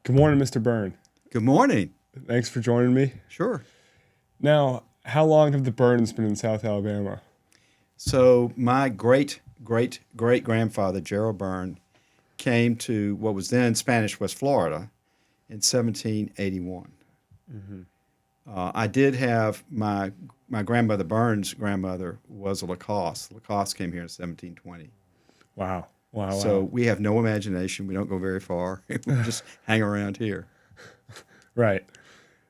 Good morning, Mr. Byrne. Good morning. Thanks for joining me. Sure. Now, how long have the Byrnes been in South Alabama? So my great-great-great-grandfather, Gerald Byrne, came to what was then Spanish West Florida in 1781. Mm-hmm. I did have my grandmother, Byrne's grandmother, was a Lacoste. Lacoste came here in 1720. Wow. So we have no imagination. We don't go very far. We just hang around here. Right.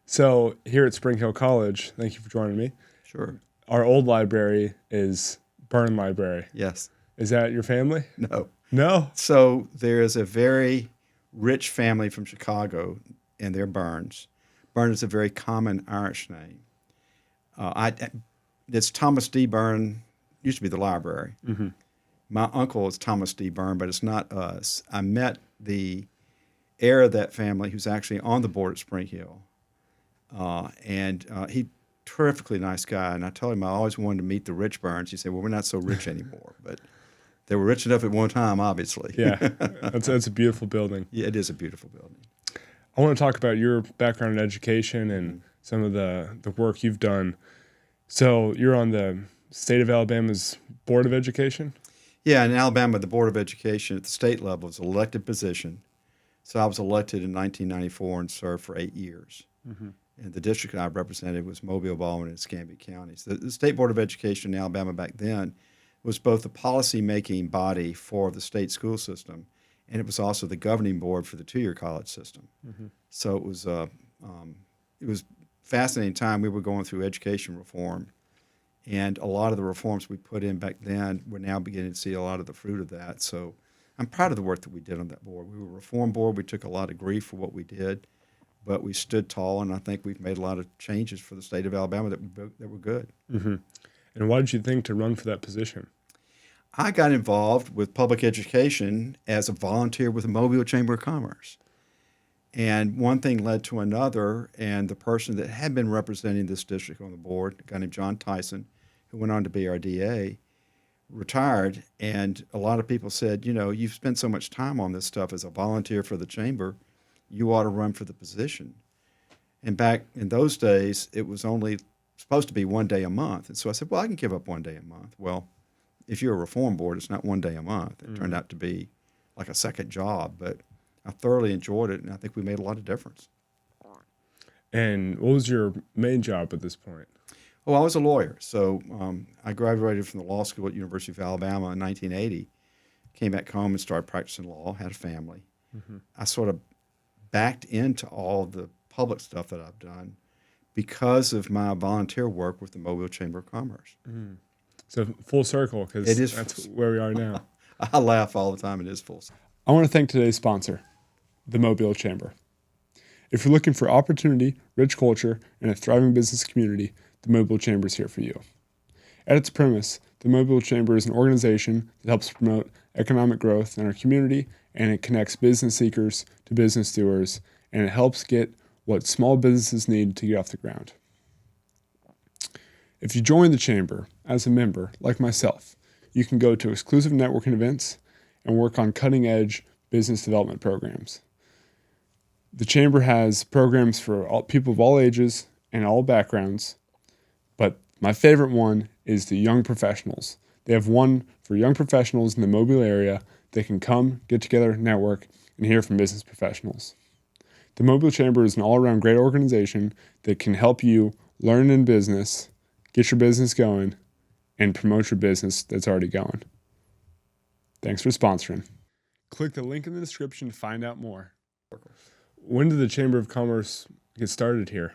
So here at Spring Hill College, thank you for joining me. Sure. Our old library is Byrne Library. Yes. Is that your family? No. No? So there is a very rich family from Chicago, and they're Byrnes. Byrne is a very common Irish name. It's Thomas D. Byrne, used to be the library. Mm-hmm. My uncle is Thomas D. Byrne, but it's not us. I met the heir of that family who's actually on the board at Spring Hill. And he terrifically nice guy. And I told him I always wanted to meet the rich Byrnes. He said, well, we're not so rich anymore. But they were rich enough at one time, obviously. Yeah, that's a beautiful building. Yeah, it is a beautiful building. I want to talk about your background in education and some of the work you've done. So you're on the state of Alabama's Board of Education? Yeah, in Alabama, the Board of Education at the state level is an elected position. So I was elected in 1994 and served for 8 years. Mm-hmm. And the district I represented was Mobile, Baldwin, and Escambia counties. The State Board of Education in Alabama back then was both the policy-making body for the state school system, and it was also the governing board for the two-year college system. Mm-hmm. So it was a fascinating time. We were going through education reform, and a lot of the reforms we put in back then, we're now beginning to see a lot of the fruit of that. So I'm proud of the work that we did on that board. We were a reform board. We took a lot of grief for what we did, but we stood tall, and I think we've made a lot of changes for the state of Alabama that were good. Mm-hmm. And why did you think to run for that position? I got involved with public education as a volunteer with the Mobile Chamber of Commerce. And one thing led to another, and the person that had been representing this district on the board, a guy named John Tyson, who went on to be our DA, retired, and a lot of people said, you know, you've spent so much time on this stuff as a volunteer for the chamber, you ought to run for the position. And back in those days, it was only supposed to be 1 day a month. And so I said, well, I can give up 1 day a month. Well, if you're a reform board, it's not 1 day a month. It turned out to be like a second job, but I thoroughly enjoyed it, and I think we made a lot of difference. And what was your main job at this point? Oh, I was a lawyer. So I graduated from the law school at University of Alabama in 1980, came back home and started practicing law, had a family. Mm-hmm. I sort of backed into all the public stuff that I've done because of my volunteer work with the Mobile Chamber of Commerce. Mm. So full circle, because that's where we are now. I laugh all the time. It is full circle. I want to thank today's sponsor, the Mobile Chamber. If you're looking for opportunity, rich culture, and a thriving business community, the Mobile Chamber is here for you. At its premise, the Mobile Chamber is an organization that helps promote economic growth in our community, and it connects business seekers to business doers, and it helps get what small businesses need to get off the ground. If you join the Chamber as a member, like myself, you can go to exclusive networking events and work on cutting-edge business development programs. The Chamber has programs for people of all ages and all backgrounds, but my favorite one is the Young Professionals. They have one for young professionals in the Mobile area that can come, get together, network, and hear from business professionals. The Mobile Chamber is an all-around great organization that can help you learn in business, get your business going, and promote your business that's already going. Thanks for sponsoring. Click the link in the description to find out more. When did the Chamber of Commerce get started here?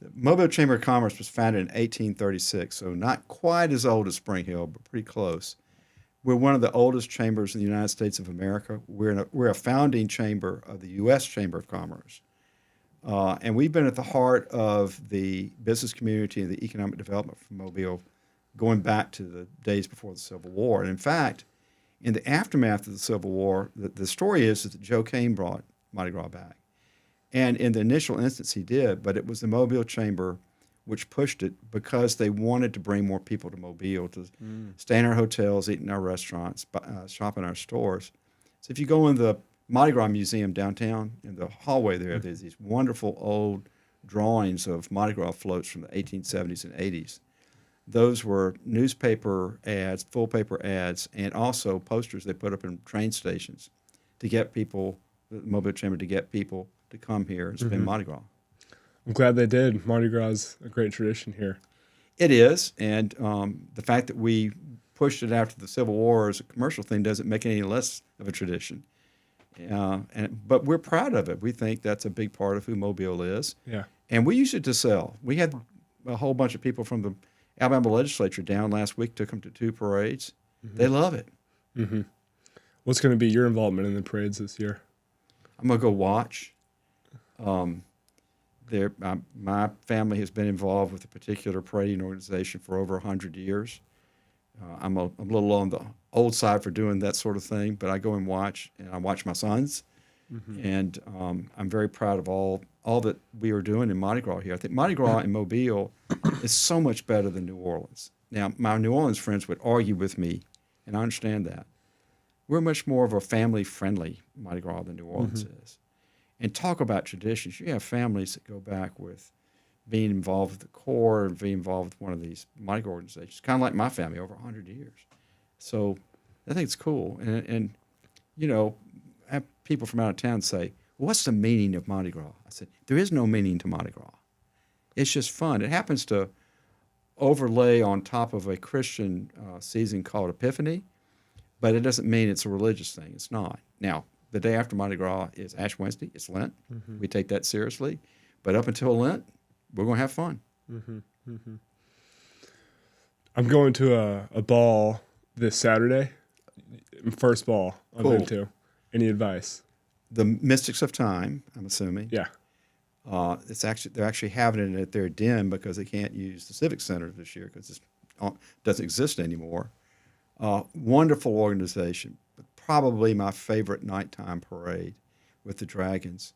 The Mobile Chamber of Commerce was founded in 1836, so not quite as old as Spring Hill, but pretty close. We're one of the oldest chambers in the United States of America. We're a founding chamber of the U.S. Chamber of Commerce. And we've been at the heart of the business community and the economic development for Mobile going back to the days before the Civil War. And in fact, in the aftermath of the Civil War, the story is that Joe Kane brought Mardi Gras back. And in the initial instance, he did, but it was the Mobile Chamber which pushed it because they wanted to bring more people to Mobile to stay in our hotels, eat in our restaurants, shop in our stores. So if you go in the Mardi Gras Museum downtown. In the hallway there's these wonderful old drawings of Mardi Gras floats from the 1870s and 80s. Those were newspaper ads, full paper ads, and also posters they put up in train stations to get people, the Mobile Chamber, to get people to come here and spend Mardi Gras. I'm glad they did. Mardi Gras is a great tradition here. It is, and the fact that we pushed it after the Civil War as a commercial thing doesn't make it any less of a tradition. But we're proud of it. We think that's a big part of who Mobile is. Yeah. And we use it to sell. We had a whole bunch of people from the Alabama legislature down last week, took them to 2 parades. They love it. What's going to be your involvement in the parades this year? I'm going to go watch. My family has been involved with a particular parading organization for over 100 years. I'm a little on the old side for doing that sort of thing, but I go and watch, and I watch my sons. And I'm very proud of all that we are doing in Mardi Gras here. I think Mardi Gras in Mobile is so much better than New Orleans. Now, my New Orleans friends would argue with me, and I understand that. We're much more of a family-friendly Mardi Gras than New Orleans is. And talk about traditions. You have families that go back with being involved with the Corps and being involved with one of these Mardi Gras organizations, kind of like my family, over 100 years. So I think it's cool. And you know, I have people from out of town say, well, what's the meaning of Mardi Gras? I said, there is no meaning to Mardi Gras. It's just fun. It happens to overlay on top of a Christian season called Epiphany, but it doesn't mean it's a religious thing. It's not. Now, the day after Mardi Gras is Ash Wednesday. It's Lent. We take that seriously. But up until Lent, we're going to have fun. I'm going to a ball this Saturday. First ball I've been to. Any advice? The Mystics of Time, I'm assuming. Yeah. They're actually having it at their den because they can't use the Civic Center this year because it doesn't exist anymore. Wonderful organization. Probably my favorite nighttime parade with the dragons.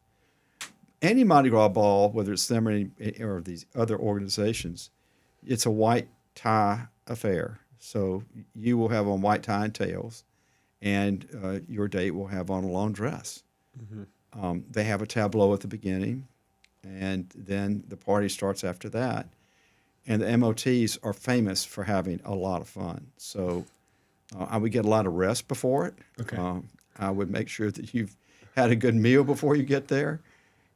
Any Mardi Gras ball, whether it's them or these other organizations, it's a white tie affair. So you will have on white tie and tails, and your date will have on a long dress. They have a tableau at the beginning, and then the party starts after that. And the MOTs are famous for having a lot of fun. So I would get a lot of rest before it. Okay. I would make sure that you've had a good meal before you get there.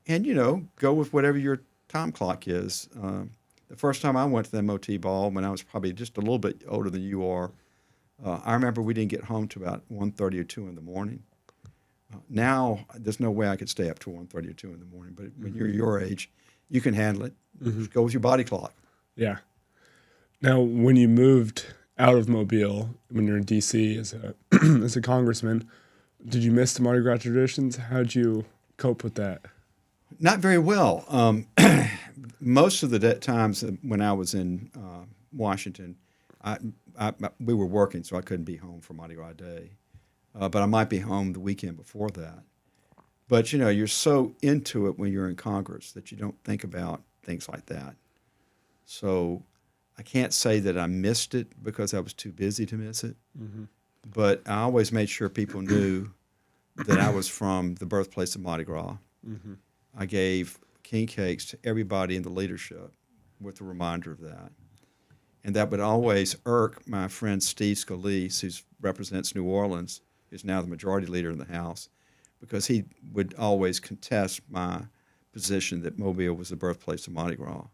And, you know, go with whatever your time clock is. The first time I went to the MOT ball, when I was probably just a little bit older than you are, I remember we didn't get home till about 1:30 or 2 in the morning. Now, there's no way I could stay up till 1:30 or 2 in the morning. But when you're your age, you can handle it. Just go with your body clock. Yeah. Now, when you moved out of Mobile, when you're in D.C. as a congressman, did you miss the Mardi Gras traditions? How'd you cope with that? Not very well. Most of the times when I was in Washington, we were working, so I couldn't be home for Mardi Gras Day. But I might be home the weekend before that. But, you know, you're so into it when you're in Congress that you don't think about things like that. So I can't say that I missed it because I was too busy to miss it. But I always made sure people knew that I was from the birthplace of Mardi Gras. I gave king cakes to everybody in the leadership with a reminder of that. And that would always irk my friend Steve Scalise, who represents New Orleans, who's now the majority leader in the House, because he would always contest my position that Mobile was the birthplace of Mardi Gras.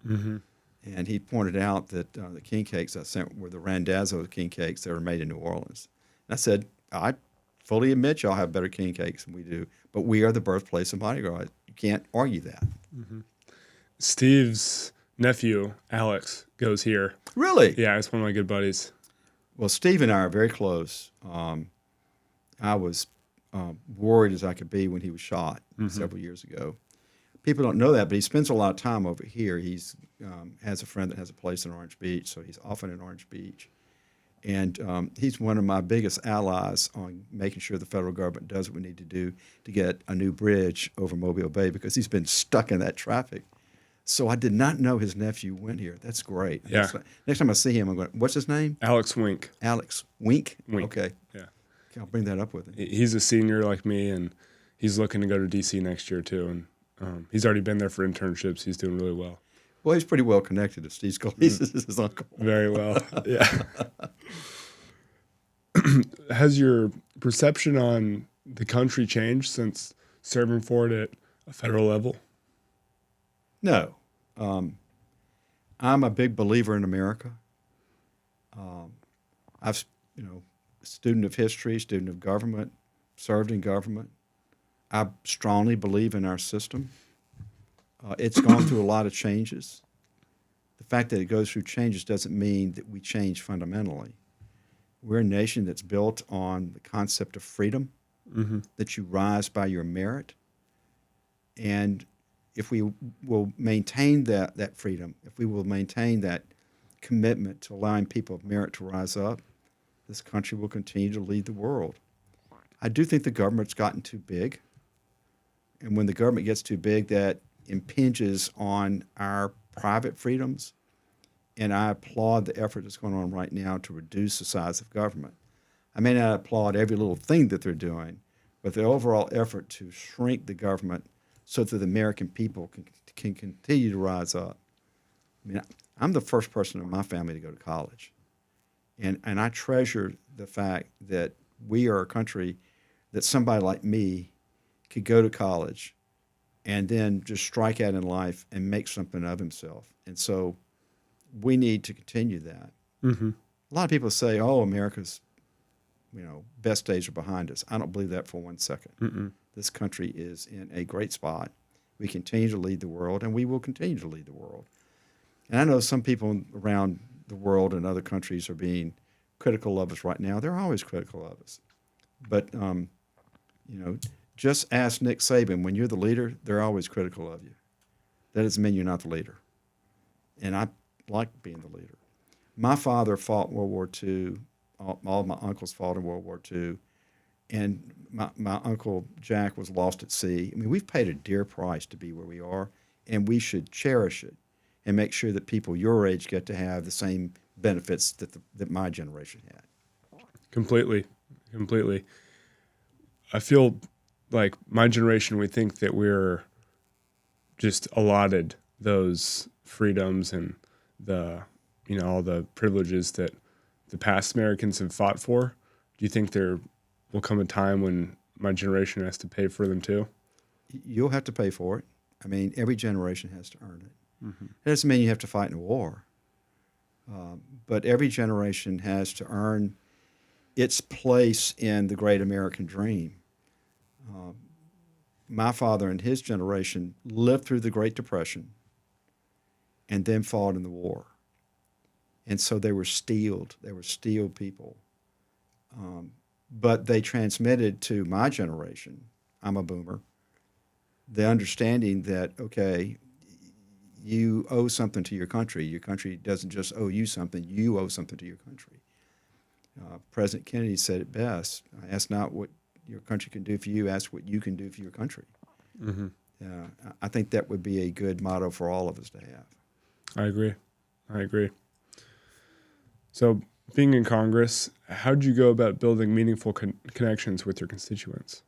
And he pointed out that the king cakes I sent were the Randazzo king cakes that were made in New Orleans. And I said, I fully admit y'all have better king cakes than we do, but we are the birthplace of Mardi Gras. You can't argue that. Steve's nephew, Alex, goes here. Really? Yeah, he's one of my good buddies. Well, Steve and I are very close. I was worried as I could be when he was shot several years ago. People don't know that, but he spends a lot of time over here. He's has a friend that has a place in Orange Beach, so he's often in Orange Beach. And he's one of my biggest allies on making sure the federal government does what we need to do to get a new bridge over Mobile Bay because he's been stuck in that traffic. So I did not know his nephew went here. That's great. Yeah. Next time I see him, I'm going, what's his name? Alex Wink. Alex Wink? Wink. Okay. Yeah. I'll bring that up with him. He's a senior like me, and he's looking to go to DC next year too, and he's already been there for internships. He's doing really well. Well, he's pretty well connected to Steve Scalise, is his uncle. Very well, yeah. Has your perception on the country changed since serving for it at a federal level? No. I'm a big believer in America. I've, student of history, student of government, served in government. I strongly believe in our system. It's gone through a lot of changes. The fact that it goes through changes doesn't mean that we change fundamentally. We're a nation that's built on the concept of freedom, that you rise by your merit. And if we will maintain that freedom, if we will maintain that commitment to allowing people of merit to rise up, this country will continue to lead the world. I do think the government's gotten too big. And when the government gets too big, that impinges on our private freedoms. And I applaud the effort that's going on right now to reduce the size of government. I may not applaud every little thing that they're doing, but the overall effort to shrink the government so that the American people can continue to rise up. I mean, I'm the first person in my family to go to college. And I treasure the fact that we are a country that somebody like me could go to college and then just strike out in life and make something of himself. And so we need to continue that. Mm-hmm. A lot of people say, oh, America's best days are behind us. I don't believe that for 1 second. Mm-mm. This country is in a great spot. We continue to lead the world, and we will continue to lead the world. And I know some people around the world and other countries are being critical of us right now. They're always critical of us. But, just ask Nick Saban. When you're the leader, they're always critical of you. That doesn't mean you're not the leader. And I like being the leader. My father fought in World War II. All of my uncles fought in World War II. And my Uncle Jack was lost at sea. I mean, we've paid a dear price to be where we are, and we should cherish it and make sure that people your age get to have the same benefits that my generation had. Completely. I feel like my generation, we think that we're just allotted those freedoms and all the privileges that the past Americans have fought for. Do you think there will come a time when my generation has to pay for them too? You'll have to pay for it. I mean, every generation has to earn it. Mm-hmm. It doesn't mean you have to fight in a war. But every generation has to earn its place in the great American dream. My father and his generation lived through the Great Depression and then fought in the war. And so they were steeled. They were steeled people. But they transmitted to my generation, I'm a boomer, the understanding that, okay, you owe something to your country. Your country doesn't just owe you something. You owe something to your country. President Kennedy said it best. Ask not what your country can do for you. Ask what you can do for your country. Mm-hmm. I think that would be a good motto for all of us to have. I agree. So being in Congress, how did you go about building meaningful connections with your constituents?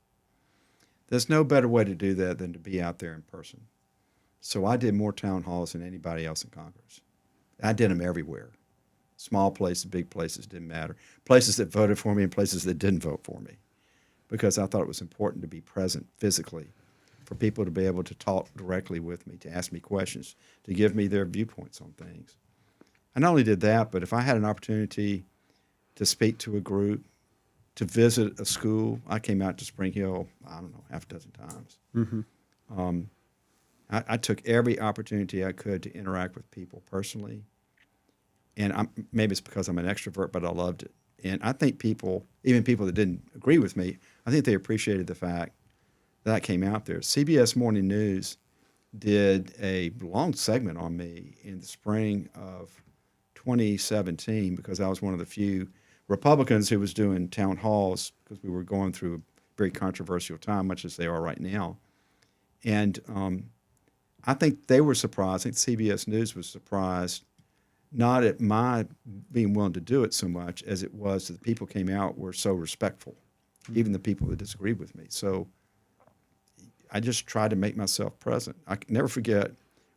There's no better way to do that than to be out there in person. So I did more town halls than anybody else in Congress. I did them everywhere. Small places, big places, didn't matter. Places that voted for me and places that didn't vote for me. Because I thought it was important to be present physically, for people to be able to talk directly with me, to ask me questions, to give me their viewpoints on things. I not only did that, but if I had an opportunity to speak to a group, to visit a school, I came out to Spring Hill, half a dozen times. Mm-hmm. I took every opportunity I could to interact with people personally. And maybe it's because I'm an extrovert, but I loved it. And I think people, even people that didn't agree with me, I think they appreciated the fact that I came out there. CBS Morning News did a long segment on me in the spring of 2017 because I was one of the few Republicans who was doing town halls because we were going through a very controversial time, much as they are right now. And I think they were surprised. I think CBS News was surprised, not at my being willing to do it so much as it was that the people came out were so respectful, even the people that disagreed with me. So I just tried to make myself present. I can never forget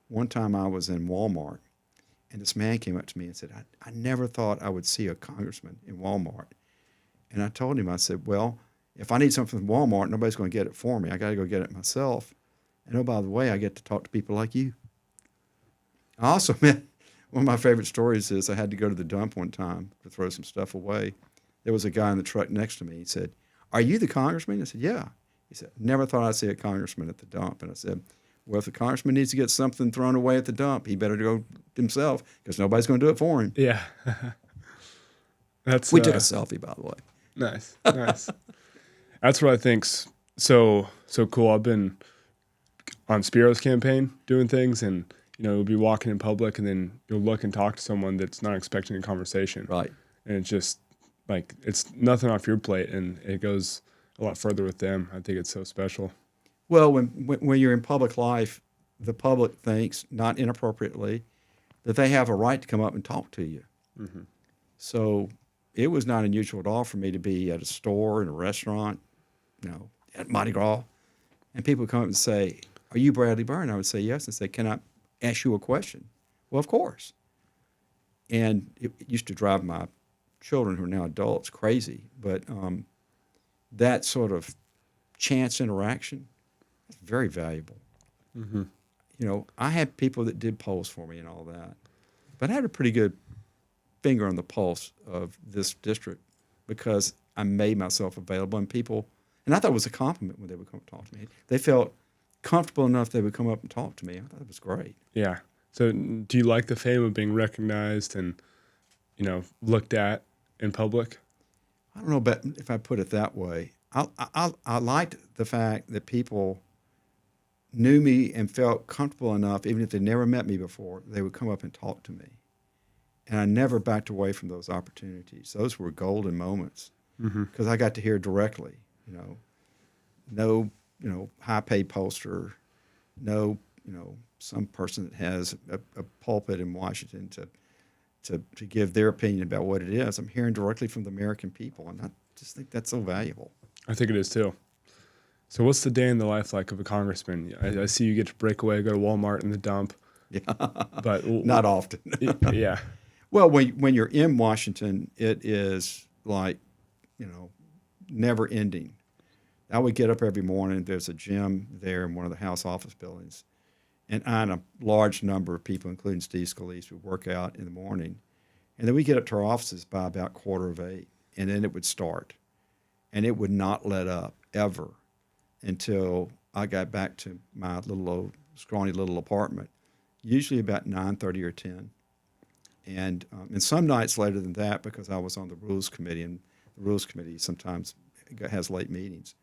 one time I was in Walmart, and this man came up to me and said, I never thought I would see a congressman in Walmart. And I told him, I said, well, if I need something from Walmart, nobody's going to get it for me. I got to go get it myself. And oh, by the way, I get to talk to people like you. I also met, one of my favorite stories is I had to go to the dump one time to throw some stuff away. There was a guy in the truck next to me. He said, are you the congressman? I said, yeah. He said, never thought I'd see a congressman at the dump. And I said, well, if the congressman needs to get something thrown away at the dump, he better go himself because nobody's going to do it for him. Yeah. We took a selfie, by the way. Nice. That's what I think's so cool. I've been on Spiro's campaign doing things, and you'll be walking in public, and then you'll look and talk to someone that's not expecting a conversation. Right. And it's just like it's nothing off your plate, and it goes a lot further with them. I think it's so special. Well, when you're in public life, the public thinks, not inappropriately, that they have a right to come up and talk to you. Mm-hmm. So it was not unusual at all for me to be at a store, in a restaurant, at Mardi Gras, and people would come up and say, are you Bradley Byrne? I would say yes, and say, can I ask you a question? Well, of course. And it used to drive my children, who are now adults, crazy, but that sort of chance interaction is very valuable. Mm-hmm. I had people that did polls for me and all that, but I had a pretty good finger on the pulse of this district because I made myself available, and I thought it was a compliment when they would come talk to me. They felt comfortable enough they would come up and talk to me. I thought it was great. Yeah. So do you like the fame of being recognized and, looked at in public? I don't know about if I put it that way. I liked the fact that people knew me and felt comfortable enough, even if they never met me before, they would come up and talk to me. And I never backed away from those opportunities. Those were golden moments because I got to hear directly, no, high-paid poster, no, some person that has a pulpit in Washington to give their opinion about what it is. I'm hearing directly from the American people, and I just think that's so valuable. I think it is too. So what's the day in the life like of a congressman? I see you get to break away, go to Walmart in the dump. Yeah, but not often. Yeah. Well, when you're in Washington, it is like, never ending. I would get up every morning. There's a gym there in one of the House office buildings. And I and a large number of people, including Steve Scalise, would work out in the morning. And then we get up to our offices by about 7:45, and then it would start. And it would not let up ever until I got back to my little old, scrawny little apartment, usually about 9:30 or 10. And some nights later than that because I was on the Rules Committee, and the Rules Committee sometimes has late meetings.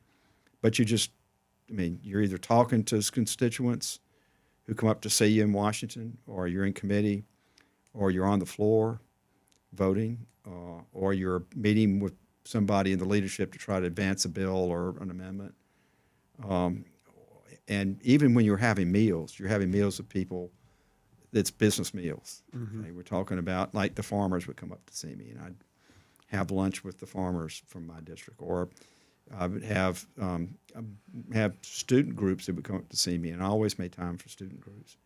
But you're either talking to constituents who come up to see you in Washington, or you're in committee, or you're on the floor voting, or you're meeting with somebody in the leadership to try to advance a bill or an amendment. And even when you're having meals with people, it's business meals. Mm-hmm. Okay? We're talking about, like, the farmers would come up to see me, and I'd have lunch with the farmers from my district, or I would have student groups that would come up to see me, and I always made time for student groups.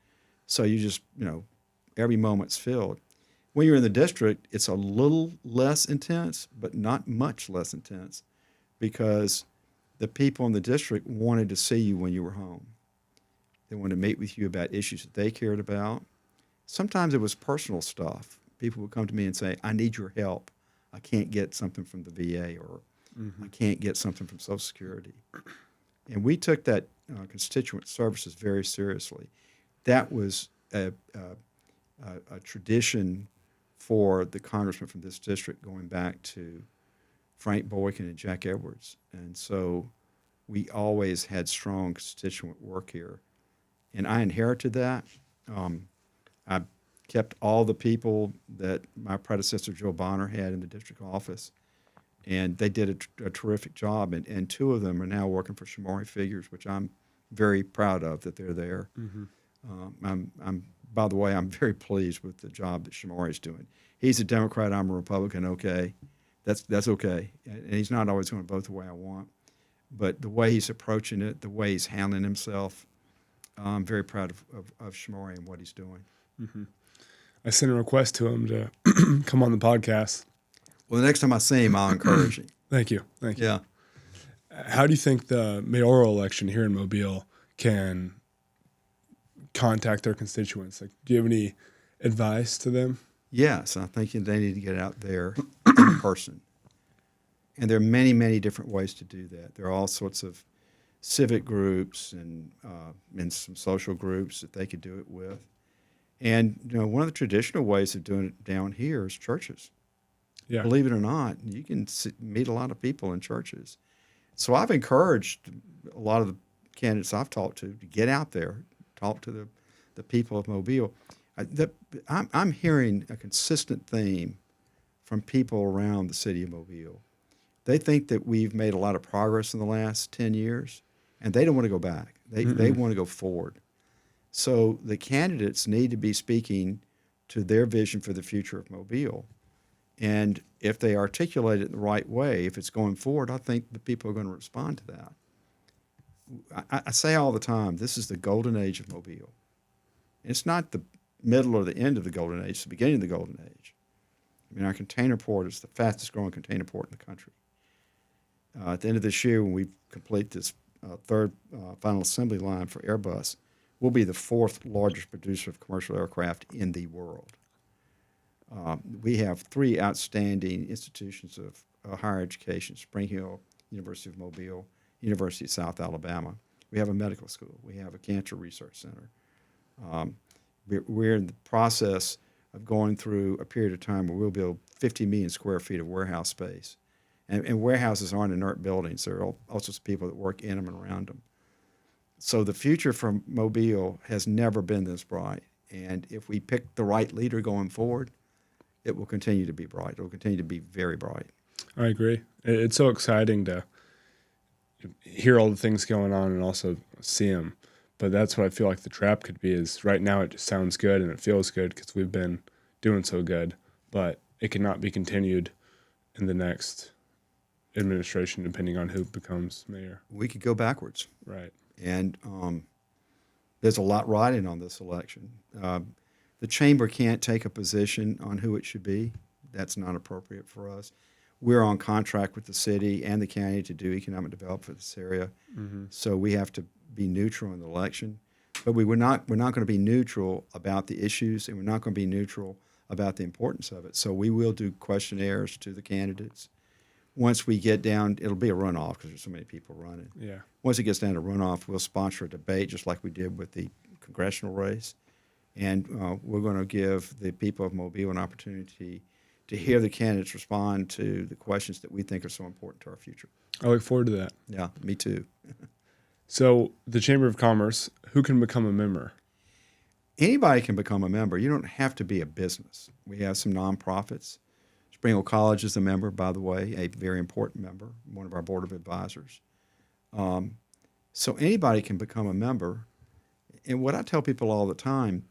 So you just, every moment's filled. When you're in the district, it's a little less intense, but not much less intense, because the people in the district wanted to see you when you were home. They wanted to meet with you about issues that they cared about. Sometimes it was personal stuff. People would come to me and say, I need your help. I can't get something from the VA, or I can't get something from Social Security. And we took that constituent services very seriously. That was a tradition for the congressman from this district going back to Frank Boykin and Jack Edwards. And so we always had strong constituent work here. And I inherited that. I kept all the people that my predecessor, Joe Bonner, had in the district office. And they did a terrific job. And two of them are now working for Shamari Figures, which I'm very proud of that they're there. Mm-hmm. By the way, I'm very pleased with the job that Shamari is doing. He's a Democrat, I'm a Republican, okay. That's okay. And he's not always going to vote the way I want. But the way he's approaching it, the way he's handling himself, I'm very proud of Shamori and what he's doing. Mm-hmm. I sent a request to him to come on the podcast. Well, the next time I see him, I'll encourage him. Thank you. Yeah. How do you think the mayoral election here in Mobile can contact their constituents? Like, do you have any advice to them? Yes, I think they need to get out there in person. And there are many, many different ways to do that. There are all sorts of civic groups and some social groups that they could do it with. And one of the traditional ways of doing it down here is churches. Yeah. Believe it or not, you can meet a lot of people in churches. So I've encouraged a lot of the candidates I've talked to get out there, talk to the people of Mobile. I'm hearing a consistent theme from people around the city of Mobile. They think that we've made a lot of progress in the last 10 years, and they don't want to go back. They want to go forward. So the candidates need to be speaking to their vision for the future of Mobile. And if they articulate it in the right way, if it's going forward, I think the people are going to respond to that. I say all the time, this is the golden age of Mobile. It's not the middle or the end of the golden age, it's the beginning of the golden age. I mean, our container port is the fastest growing container port in the country. At the end of this year, when we complete this third final assembly line for Airbus, we'll be the fourth largest producer of commercial aircraft in the world. We have three outstanding institutions of higher education: Spring Hill, University of Mobile, University of South Alabama. We have a medical school. We have a cancer research center. We're in the process of going through a period of time where we'll build 50 million square feet of warehouse space. And warehouses aren't inert buildings. There are all sorts of people that work in them and around them. So the future for Mobile has never been this bright. And if we pick the right leader going forward, it will continue to be bright. It will continue to be very bright. I agree. It's so exciting to hear all the things going on and also see them. But that's what I feel like the trap could be is right now it just sounds good and it feels good because we've been doing so good. But it cannot be continued in the next administration depending on who becomes mayor. We could go backwards. Right. And there's a lot riding on this election. The chamber can't take a position on who it should be. That's not appropriate for us. We're on contract with the city and the county to do economic development for this area. Mm-hmm. So we have to be neutral in the election. But we're not going to be neutral about the issues, and we're not going to be neutral about the importance of it. So we will do questionnaires to the candidates. Once we get down, it'll be a runoff because there's so many people running. Yeah. Once it gets down to runoff, we'll sponsor a debate just like we did with the congressional race. And we're going to give the people of Mobile an opportunity to hear the candidates respond to the questions that we think are so important to our future. I look forward to that. Yeah, me too. So the Chamber of Commerce, who can become a member? Anybody can become a member. You don't have to be a business. We have some nonprofits. Spring Hill College is a member, by the way, a very important member, one of our board of advisors. So anybody can become a member. And what I tell people all the time,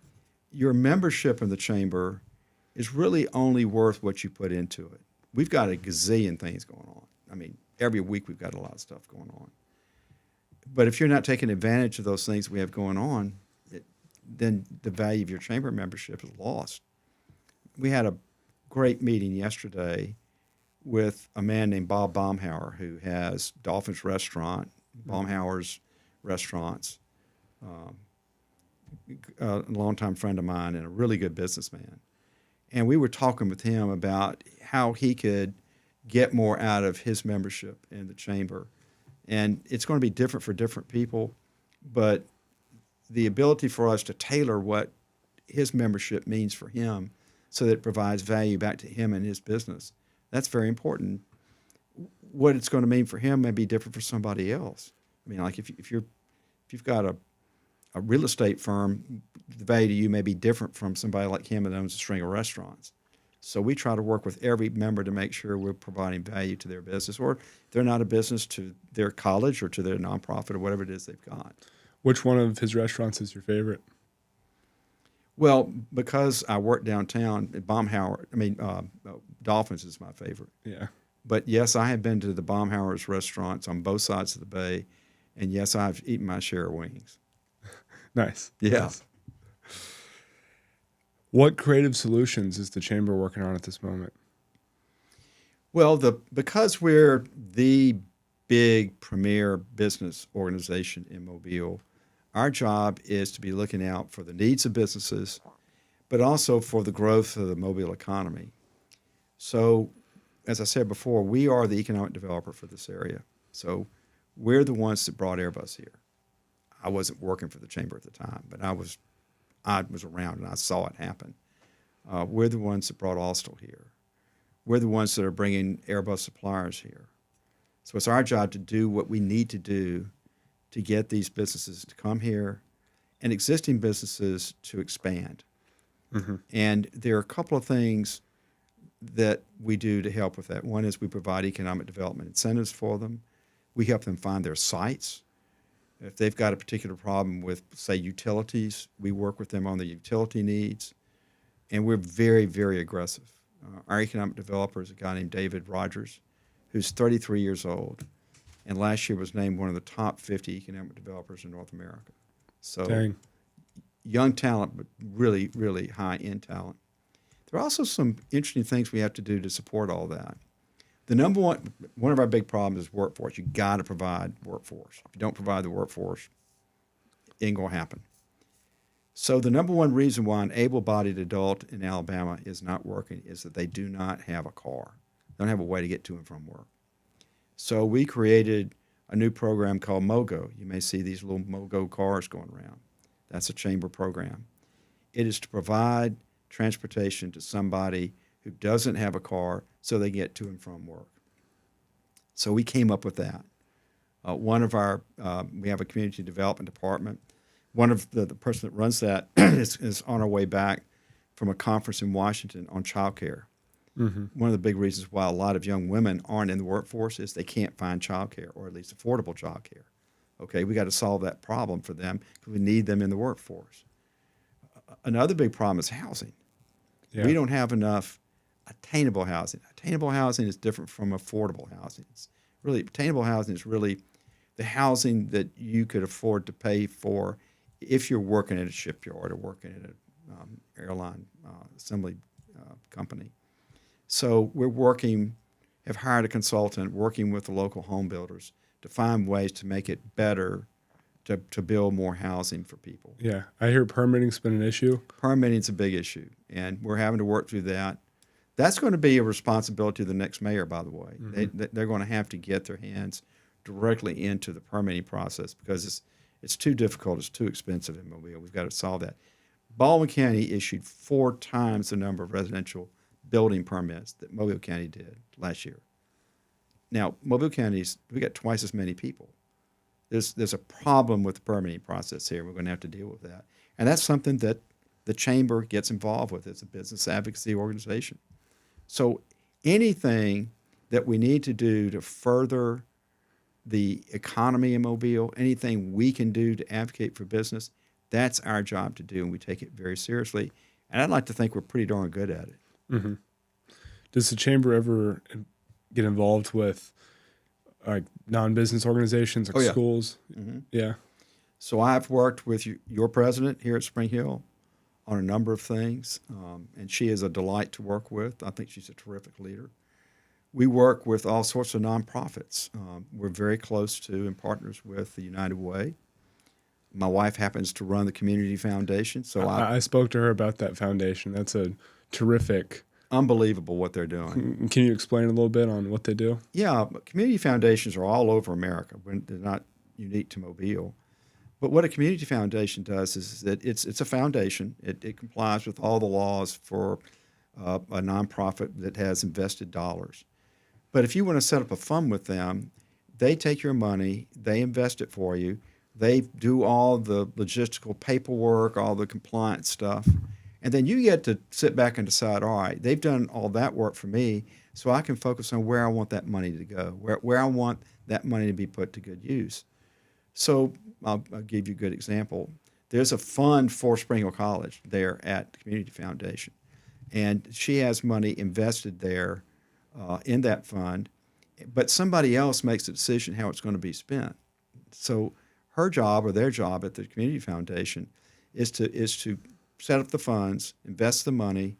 your membership in the chamber is really only worth what you put into it. We've got a gazillion things going on. I mean, every week we've got a lot of stuff going on. But if you're not taking advantage of those things we have going on, then the value of your chamber membership is lost. We had a great meeting yesterday with a man named Bob Baumhauer, who has Dolphin's Restaurant, Baumhauer's Restaurants, a longtime friend of mine and a really good businessman. And we were talking with him about how he could get more out of his membership in the chamber. And it's going to be different for different people, but the ability for us to tailor what his membership means for him so that it provides value back to him and his business, that's very important. What it's going to mean for him may be different for somebody else. I mean, like if you've got a real estate firm, the value to you may be different from somebody like him that owns a string of restaurants. So we try to work with every member to make sure we're providing value to their business, or if they're not a business, to their college or to their nonprofit or whatever it is they've got. Which one of his restaurants is your favorite? Well, because I work downtown, Dolphin's is my favorite. Yeah. But yes, I have been to the Baumhauer's restaurants on both sides of the bay, and yes, I've eaten my share of wings. Nice. Yeah. Nice. What creative solutions is the chamber working on at this moment? Well, because we're the big premier business organization in Mobile, our job is to be looking out for the needs of businesses, but also for the growth of the Mobile economy. So, as I said before, we are the economic developer for this area. So we're the ones that brought Airbus here. I wasn't working for the chamber at the time, but I was around and I saw it happen. We're the ones that brought Austal here. We're the ones that are bringing Airbus suppliers here. So it's our job to do what we need to do to get these businesses to come here and existing businesses to expand. Mm-hmm. And there are a couple of things that we do to help with that. One is we provide economic development incentives for them. We help them find their sites. If they've got a particular problem with, say, utilities, we work with them on the utility needs. And we're very, very aggressive. Our economic developer is a guy named David Rogers, who's 33 years old, and last year was named one of the top 50 economic developers in North America. So Dang. Young talent, but really, really high-end talent. There are also some interesting things we have to do to support all that. The number one of our big problems is workforce. You got to provide workforce. If you don't provide the workforce, it ain't going to happen. So the number one reason why an able-bodied adult in Alabama is not working is that they do not have a car. They don't have a way to get to and from work. So we created a new program called MOGO. You may see these little MOGO cars going around. That's a chamber program. It is to provide transportation to somebody who doesn't have a car so they get to and from work. So we came up with that. We have a community development department. One of the person that runs that is on our way back from a conference in Washington on childcare. Mm-hmm. One of the big reasons why a lot of young women aren't in the workforce is they can't find childcare, or at least affordable childcare. Okay, we got to solve that problem for them because we need them in the workforce. Another big problem is housing. Yeah. We don't have enough attainable housing. Attainable housing is different from affordable housing. Attainable housing is really the housing that you could afford to pay for if you're working at a shipyard or working at an airline assembly company. So have hired a consultant working with the local home builders to find ways to make it better to build more housing for people. Yeah, I hear permitting's been an issue. Permitting's a big issue, and we're having to work through that. That's going to be a responsibility of the next mayor, by the way. Mm-hmm. They're going to have to get their hands directly into the permitting process because it's too difficult, it's too expensive in Mobile. We've got to solve that. Baldwin County issued 4 times the number of residential building permits that Mobile County did last year. Now, Mobile County's, we got twice as many people. There's a problem with the permitting process here. We're going to have to deal with that. And that's something that the chamber gets involved with. It's a business advocacy organization. So anything that we need to do to further the economy in Mobile, anything we can do to advocate for business, that's our job to do, and we take it very seriously. And I'd like to think we're pretty darn good at it. Mm-hmm. Does the chamber ever get involved with like non-business organizations, like schools? Mm-hmm. Yeah. So I've worked with your president here at Spring Hill on a number of things, and she is a delight to work with. I think she's a terrific leader. We work with all sorts of nonprofits. We're very close to and partners with the United Way. My wife happens to run the Community Foundation. So I spoke to her about that foundation. That's a terrific... Unbelievable what they're doing. Can you explain a little bit on what they do? Yeah, community foundations are all over America. They're not unique to Mobile. But what a community foundation does is that it's a foundation. It complies with all the laws for a nonprofit that has invested dollars. But if you want to set up a fund with them, they take your money, they invest it for you, they do all the logistical paperwork, all the compliance stuff, and then you get to sit back and decide, all right, they've done all that work for me, so I can focus on where I want that money to go, where I want that money to be put to good use. So I'll give you a good example. There's a fund for Spring Hill College there at the Community Foundation, and she has money invested there in that fund, but somebody else makes the decision how it's going to be spent. So her job or their job at the community foundation is to set up the funds, invest the money,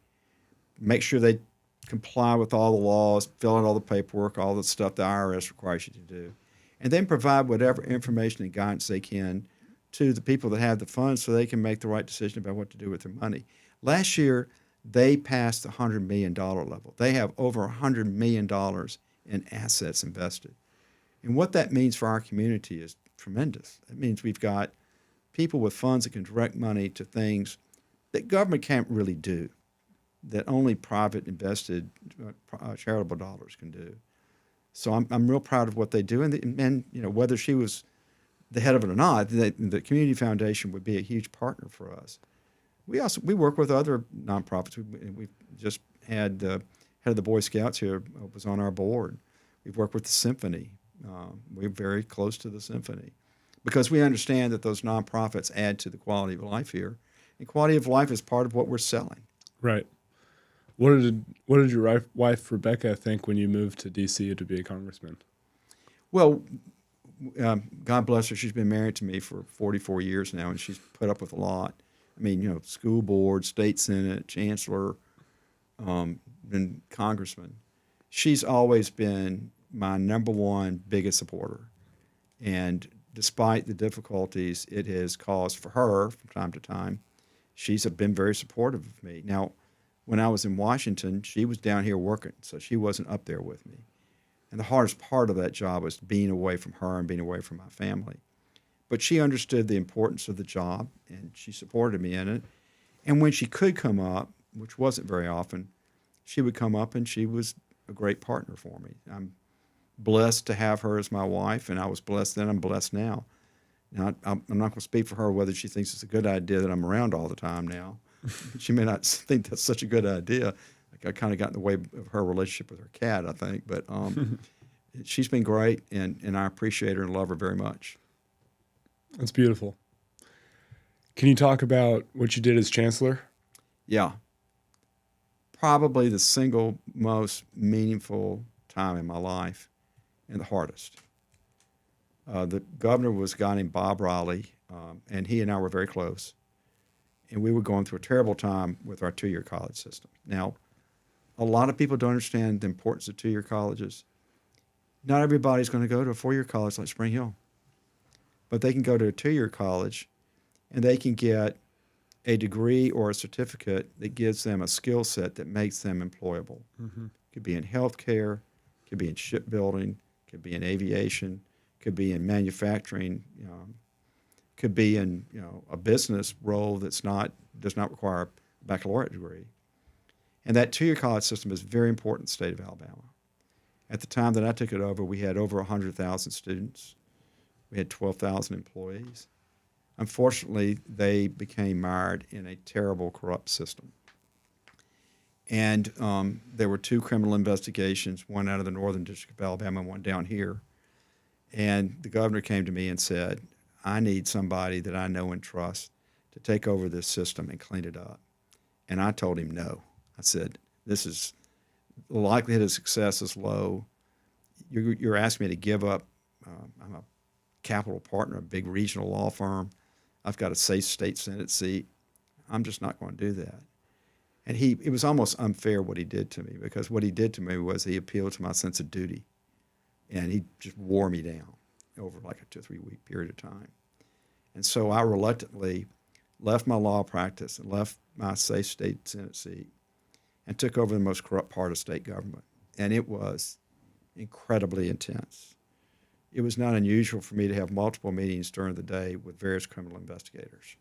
make sure they comply with all the laws, fill out all the paperwork, all the stuff the IRS requires you to do, and then provide whatever information and guidance they can to the people that have the funds so they can make the right decision about what to do with their money. Last year, they passed the $100 million level. They have over $100 million in assets invested. And what that means for our community is tremendous. It means we've got people with funds that can direct money to things that government can't really do, that only private invested charitable dollars can do. So I'm real proud of what they do. And you know, whether she was the head of it or not, the community foundation would be a huge partner for us. We work with other nonprofits. We've just had the head of the Boy Scouts here was on our board. We've worked with the Symphony. We're very close to the Symphony because we understand that those nonprofits add to the quality of life here, and quality of life is part of what we're selling. Right. What did your wife Rebecca think when you moved to D.C. to be a congressman? Well, God bless her. She's been married to me for 44 years now, and she's put up with a lot. I mean, you know, school board, state senate, chancellor, and congressman. She's always been my number one biggest supporter. And despite the difficulties it has caused for her from time to time, she's been very supportive of me. Now, when I was in Washington, she was down here working, so she wasn't up there with me. And the hardest part of that job was being away from her and being away from my family. But she understood the importance of the job, and she supported me in it. And when she could come up, which wasn't very often, she would come up, and she was a great partner for me. I'm blessed to have her as my wife, and I was blessed then. I'm blessed now. Now, I'm not going to speak for her whether she thinks it's a good idea that I'm around all the time now. She may not think that's such a good idea. Like I kind of got in the way of her relationship with her cat, I think. But she's been great, and I appreciate her and love her very much. That's beautiful. Can you talk about what you did as chancellor? Yeah. Probably the single most meaningful time in my life and the hardest. The governor was a guy named Bob Riley, and he and I were very close. And we were going through a terrible time with our two-year college system. Now, a lot of people don't understand the importance of two-year colleges. Not everybody's going to go to a four-year college like Spring Hill. But they can go to a two-year college, and they can get a degree or a certificate that gives them a skill set that makes them employable. Mm-hmm. Could be in healthcare, could be in shipbuilding, could be in aviation, could be in manufacturing, could be in a business role does not require a baccalaureate degree. And that two-year college system is very important in the state of Alabama. At the time that I took it over, we had over 100,000 students. We had 12,000 employees. Unfortunately, they became mired in a terrible, corrupt system. And there were two criminal investigations, one out of the Northern District of Alabama and one down here. And the governor came to me and said, I need somebody that I know and trust to take over this system and clean it up. And I told him no. I said, the likelihood of success is low. You're asking me to give up. I'm a capital partner, a big regional law firm. I've got a safe state senate seat. I'm just not going to do that. And it was almost unfair what he did to me, because what he did to me was he appealed to my sense of duty. And he just wore me down over like a 2 or 3 week period of time. And so I reluctantly left my law practice and left my safe state senate seat and took over the most corrupt part of state government. And it was incredibly intense. It was not unusual for me to have multiple meetings during the day with various criminal investigators.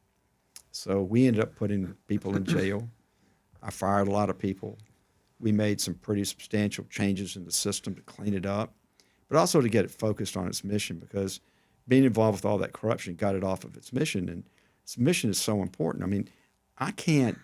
So we ended up putting people in jail. I fired a lot of people. We made some pretty substantial changes in the system to clean it up, but also to get it focused on its mission, because being involved with all that corruption got it off of its mission, and its mission is so important. I mean, I can't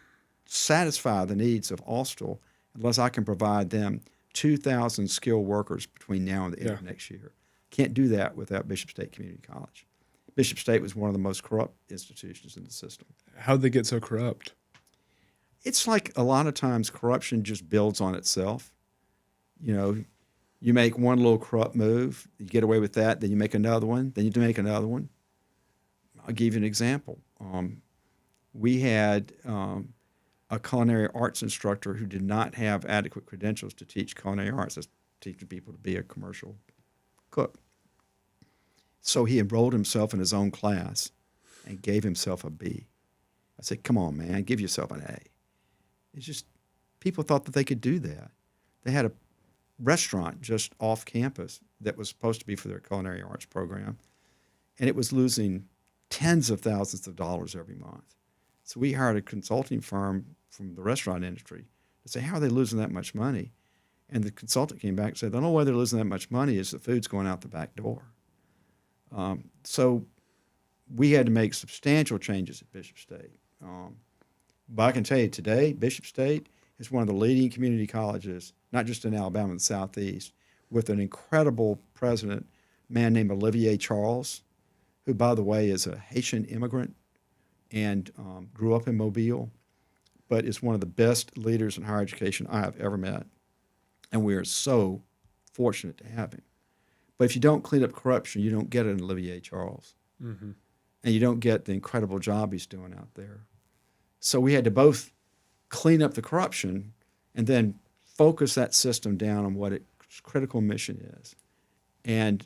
satisfy the needs of Austell unless I can provide them 2,000 skilled workers between now and the end of next year. Can't do that without Bishop State Community College. Bishop State was one of the most corrupt institutions in the system. How'd they get so corrupt? It's like a lot of times corruption just builds on itself. You You make one little corrupt move, you get away with that, then you make another one, then you make another one. I'll give you an example. We had a culinary arts instructor who did not have adequate credentials to teach culinary arts. That's teaching people to be a commercial cook. So he enrolled himself in his own class and gave himself a B. I said, come on, man, give yourself an A. It's just, people thought that they could do that. They had a restaurant just off campus that was supposed to be for their culinary arts program, and it was losing tens of thousands of dollars every month. So we hired a consulting firm from the restaurant industry to say, how are they losing that much money? And the consultant came back and said, the only way they're losing that much money is the food's going out the back door. So we had to make substantial changes at Bishop State. But I can tell you today, Bishop State is one of the leading community colleges, not just in Alabama and the Southeast, with an incredible president, a man named Olivier Charles, who, by the way, is a Haitian immigrant and grew up in Mobile, but is one of the best leaders in higher education I have ever met. And we are so fortunate to have him. But if you don't clean up corruption, you don't get an Olivier Charles. Mm-hmm. And you don't get the incredible job he's doing out there. So we had to both clean up the corruption and then focus that system down on what its critical mission is. And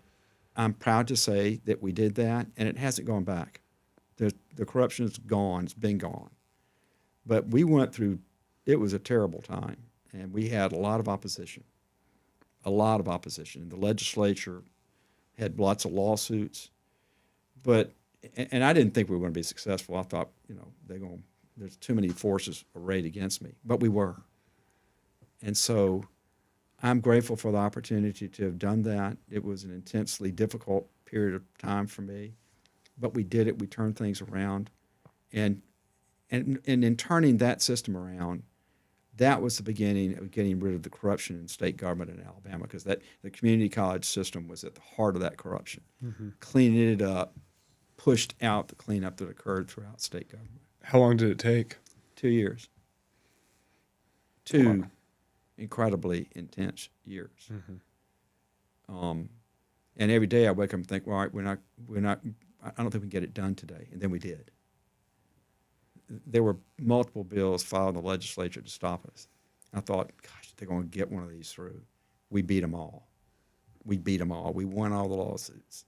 I'm proud to say that we did that, and it hasn't gone back. The corruption is gone. It's been gone. But we went through, it was a terrible time, and we had a lot of opposition. And the legislature had lots of lawsuits. But, and I didn't think we were going to be successful. I thought, there's too many forces arrayed against me. But we were. And so I'm grateful for the opportunity to have done that. It was an intensely difficult period of time for me. But we did it. We turned things around. And in turning that system around, that was the beginning of getting rid of the corruption in state government in Alabama, because the community college system was at the heart of that corruption. Mm-hmm. Cleaning it up, pushed out the cleanup that occurred throughout state government. How long did it take? 2 years. Two incredibly intense years. Mm-hmm. And every day I wake up and think, well, all right, I don't think we can get it done today. And then we did. There were multiple bills filed in the legislature to stop us. I thought, gosh, they're going to get one of these through. We beat them all. We won all the lawsuits.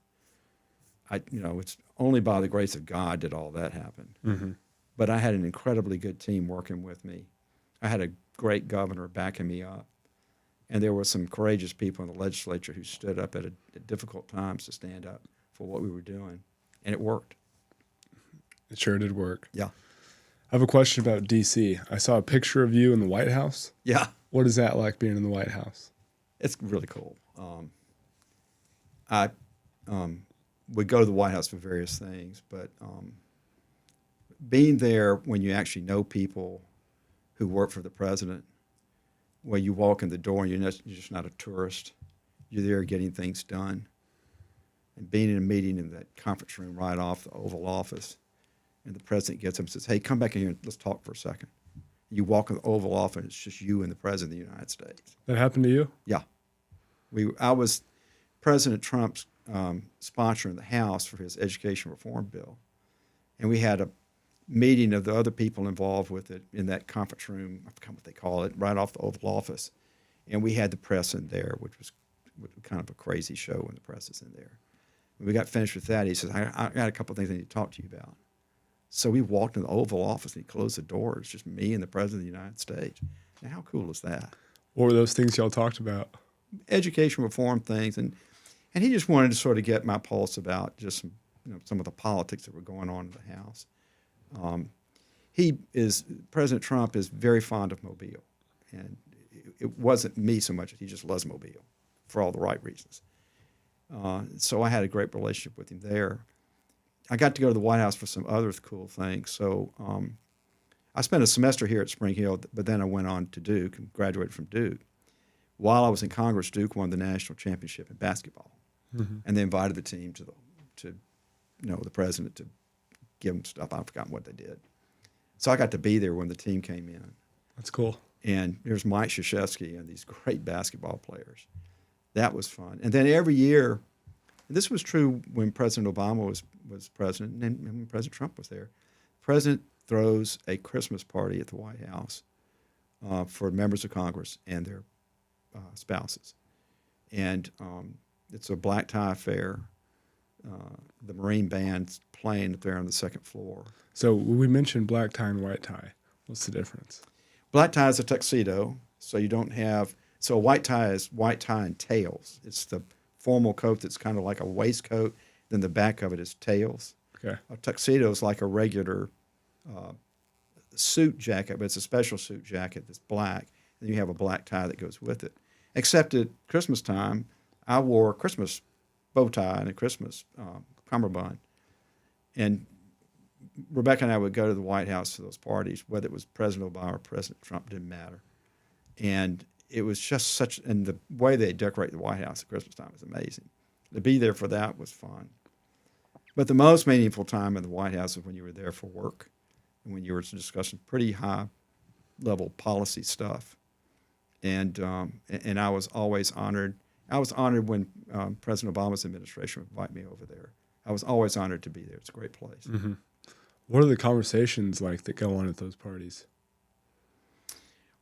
It's only by the grace of God did all that happen. Mm-hmm. But I had an incredibly good team working with me. I had a great governor backing me up. And there were some courageous people in the legislature who stood up at difficult times to stand up for what we were doing. And it worked. It sure did work. Yeah. I have a question about D.C. I saw a picture of you in the White House. Yeah. What is that like, being in the White House? It's really cool. I would go to the White House for various things, but being there when you actually know people who work for the president, where you walk in the door and you're just not a tourist, you're there getting things done, and being in a meeting in that conference room right off the Oval Office, and the president gets up and says, hey, come back in here and let's talk for a second. You walk in the Oval Office, and it's just you and the president of the United States. That happened to you? Yeah. I was President Trump's sponsor in the House for his education reform bill. And we had a meeting of the other people involved with it in that conference room, I forgot what they call it, right off the Oval Office. And we had the press in there, which was kind of a crazy show when the press is in there. When we got finished with that, he says, I got a couple of things I need to talk to you about. So we walked in the Oval Office, and he closed the door. It's just me and the President of the United States. Now, how cool is that? What were those things y'all talked about? Education reform things. And he just wanted to sort of get my pulse about just some of the politics that were going on in the House. President Trump is very fond of Mobile. And it wasn't me so much. He just loves Mobile for all the right reasons. So I had a great relationship with him there. I got to go to the White House for some other cool things. So I spent a semester here at Spring Hill, but then I went on to Duke and graduated from Duke. While I was in Congress, Duke won the national championship in basketball. Mm-hmm. And they invited the team to the president to give them stuff. I've forgotten what they did. So I got to be there when the team came in. That's cool. And there's Mike Krzyzewski and these great basketball players. That was fun. And then every year, and this was true when President Obama was president and when President Trump was there, the president throws a Christmas party at the White House for members of Congress and their spouses. And it's a black tie affair. The Marine Band's playing up there on the second floor. So we mentioned black tie and white tie. What's the difference? Black tie is a tuxedo, so you don't have. So a white tie is white tie and tails. It's the formal coat that's kind of like a waistcoat. Then the back of it is tails. Okay. A tuxedo is like a regular suit jacket, but it's a special suit jacket that's black. And you have a black tie that goes with it. Except at Christmas time, I wore a Christmas bow tie and a Christmas cummerbund. And Rebecca and I would go to the White House for those parties, whether it was President Obama or President Trump, didn't matter. And it was just such, and the way they decorate the White House at Christmas time was amazing. To be there for that was fun. But the most meaningful time in the White House was when you were there for work and when you were discussing pretty high-level policy stuff. And I was always honored. I was honored when President Obama's administration would invite me over there. I was always honored to be there. It's a great place. Mm-hmm. What are the conversations like that go on at those parties?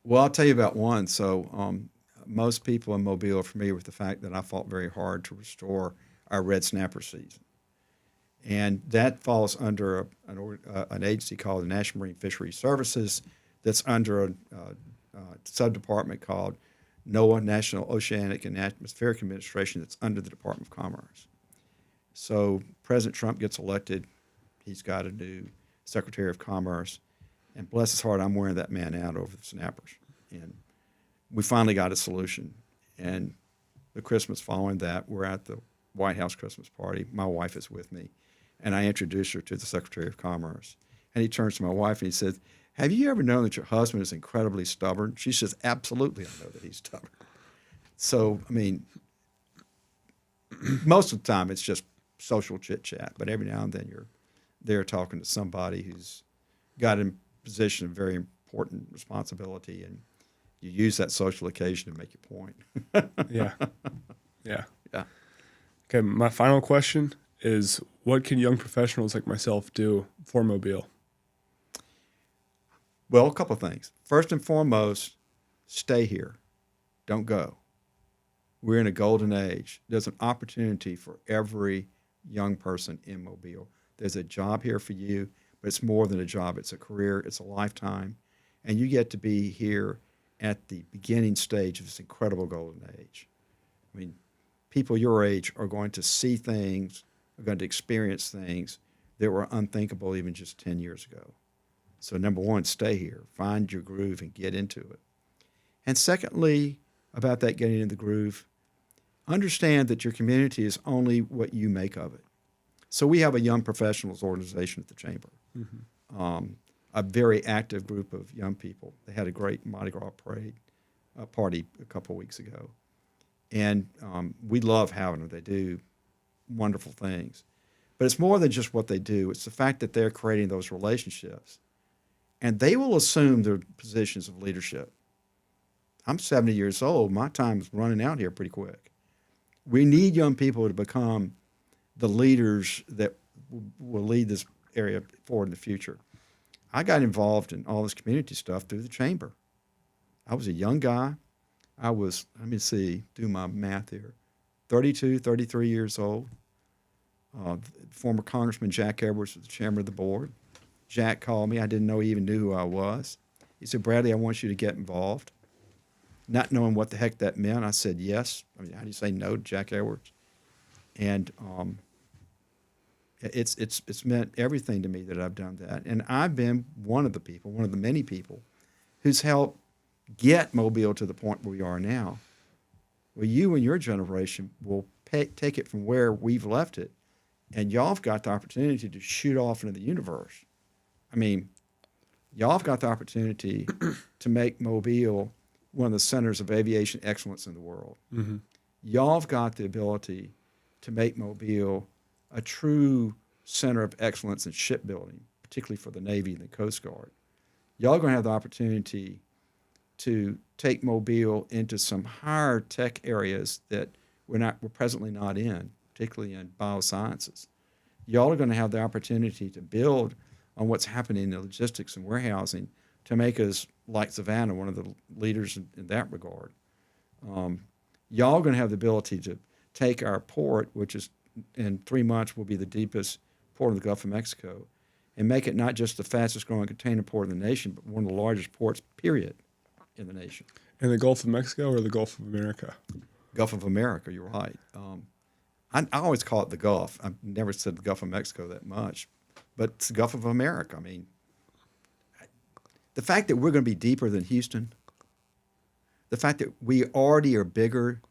Well, I'll tell you about one. So most people in Mobile are familiar with the fact that I fought very hard to restore our red snapper season. And that falls under an agency called the National Marine Fisheries Services that's under a sub-department called NOAA, National Oceanic and Atmospheric Administration, that's under the Department of Commerce. So President Trump gets elected. He's got a new Secretary of Commerce. And bless his heart, I'm wearing that man out over the snappers. And we finally got a solution. And the Christmas following that, we're at the White House Christmas party. My wife is with me. And I introduced her to the Secretary of Commerce. And he turns to my wife and he says, "Have you ever known that your husband is incredibly stubborn?" She says, "Absolutely, I know that he's stubborn." So, I mean, most of the time it's just social chit-chat. But every now and then you're there talking to somebody who's got in position of very important responsibility, and you use that social occasion to make your point. Yeah. Yeah. Yeah. Okay, my final question is, what can young professionals like myself do for Mobile? Well, a couple of things. First and foremost, stay here. Don't go. We're in a golden age. There's an opportunity for every young person in Mobile. There's a job here for you, but it's more than a job. It's a career. It's a lifetime. And you get to be here at the beginning stage of this incredible golden age. I mean, people your age are going to see things, are going to experience things that were unthinkable even just 10 years ago. So number one, stay here. Find your groove and get into it. And secondly, about that getting in the groove, understand that your community is only what you make of it. So we have a young professionals organization at the Chamber, a very active group of young people. They had a great Mardi Gras parade party a couple of weeks ago. And we love having them. They do wonderful things. But it's more than just what they do. It's the fact that they're creating those relationships. And they will assume their positions of leadership. I'm 70 years old. My time's running out here pretty quick. We need young people to become the leaders that will lead this area forward in the future. I got involved in all this community stuff through the Chamber. I was a young guy. I was, do my math here, 32, 33 years old. Former Congressman Jack Edwards was the chairman of the board. Jack called me. I didn't know he even knew who I was. He said, "Bradley, I want you to get involved." Not knowing what the heck that meant, I said yes. I mean, how do you say no to Jack Edwards? And it's meant everything to me that I've done that. And I've been one of the many people who's helped get Mobile to the point where we are now. Well, you and your generation will take it from where we've left it, and y'all have got the opportunity to shoot off into the universe. I mean, y'all have got the opportunity to make Mobile one of the centers of aviation excellence in the world. Mm-hmm. Y'all have got the ability to make Mobile a true center of excellence in shipbuilding, particularly for the Navy and the Coast Guard. Y'all are going to have the opportunity to take Mobile into some higher tech areas that we're presently not in, particularly in biosciences. Y'all are going to have the opportunity to build on what's happening in the logistics and warehousing to make us like Savannah, one of the leaders in that regard. Y'all are going to have the ability to take our port, which is in 3 months will be the deepest port in the Gulf of Mexico, and make it not just the fastest growing container port in the nation, but one of the largest ports, period, in the nation. In the Gulf of Mexico or the Gulf of America? Gulf of America, you're right. I always call it the Gulf. I've never said the Gulf of Mexico that much, but it's the Gulf of America. I mean, the fact that we're going to be deeper than Houston, the fact that we already are bigger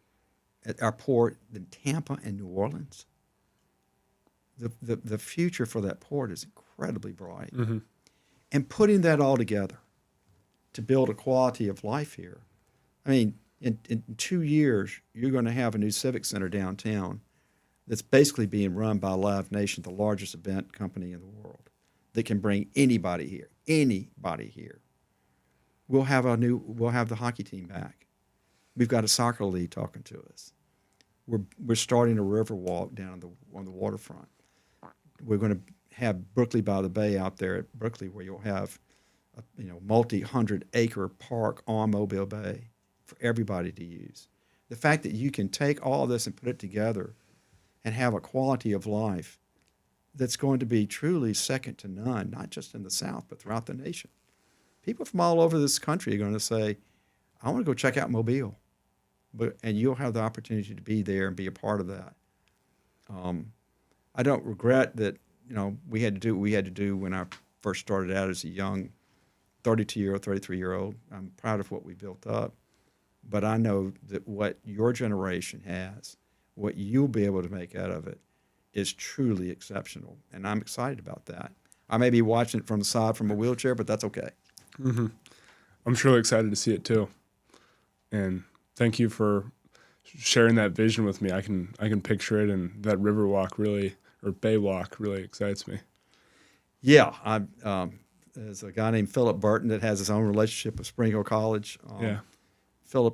at our port than Tampa and New Orleans, the future for that port is incredibly bright. Mm-hmm. And putting that all together to build a quality of life here. I mean, in 2 years, you're going to have a new civic center downtown that's basically being run by Live Nation, the largest event company in the world, that can bring anybody here. Anybody here. We'll have the hockey team back. We've got a soccer league talking to us. We're starting a river walk down on the waterfront. We're going to have Brooklyn by the Bay out there at Brooklyn, where you'll have a multi-100-acre park on Mobile Bay for everybody to use. The fact that you can take all of this and put it together and have a quality of life that's going to be truly second to none, not just in the South, but throughout the nation. People from all over this country are going to say, I want to go check out Mobile. And you'll have the opportunity to be there and be a part of that. I don't regret that, we had to do what we had to do when I first started out as a young 32-year-old, 33-year-old. I'm proud of what we built up. But I know that what your generation has, what you'll be able to make out of it, is truly exceptional. And I'm excited about that. I may be watching it from the side from a wheelchair, but that's okay. Mm-hmm. I'm truly excited to see it too. And thank you for sharing that vision with me. I can picture it, and that river walk really, or bay walk, really excites me. Yeah, there's a guy named Philip Burton that has his own relationship with Spring Hill College.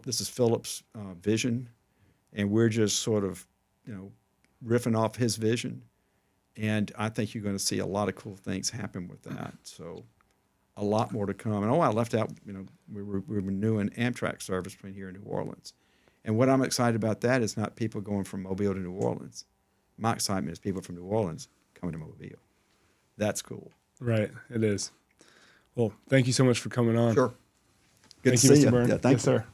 This is Philip's vision, and we're just sort of, riffing off his vision. And I think you're going to see a lot of cool things happen with that. So a lot more to come. And I left out, we're renewing Amtrak service between here and New Orleans. And what I'm excited about that is not people going from Mobile to New Orleans. My excitement is people from New Orleans coming to Mobile. That's cool. Right, it is. Well, thank you so much for coming on. Sure. Good Thank to you, see Mr. you. Byrne. Yeah, thank yes, sir.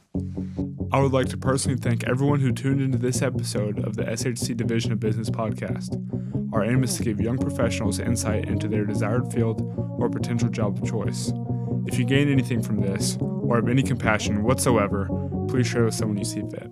I would like to personally thank everyone who tuned into this episode of the SHC Division of Business Podcast. Our aim is to give young professionals insight into their desired field or potential job of choice. If you gain anything from this, or have any compassion whatsoever, please share with someone you see fit.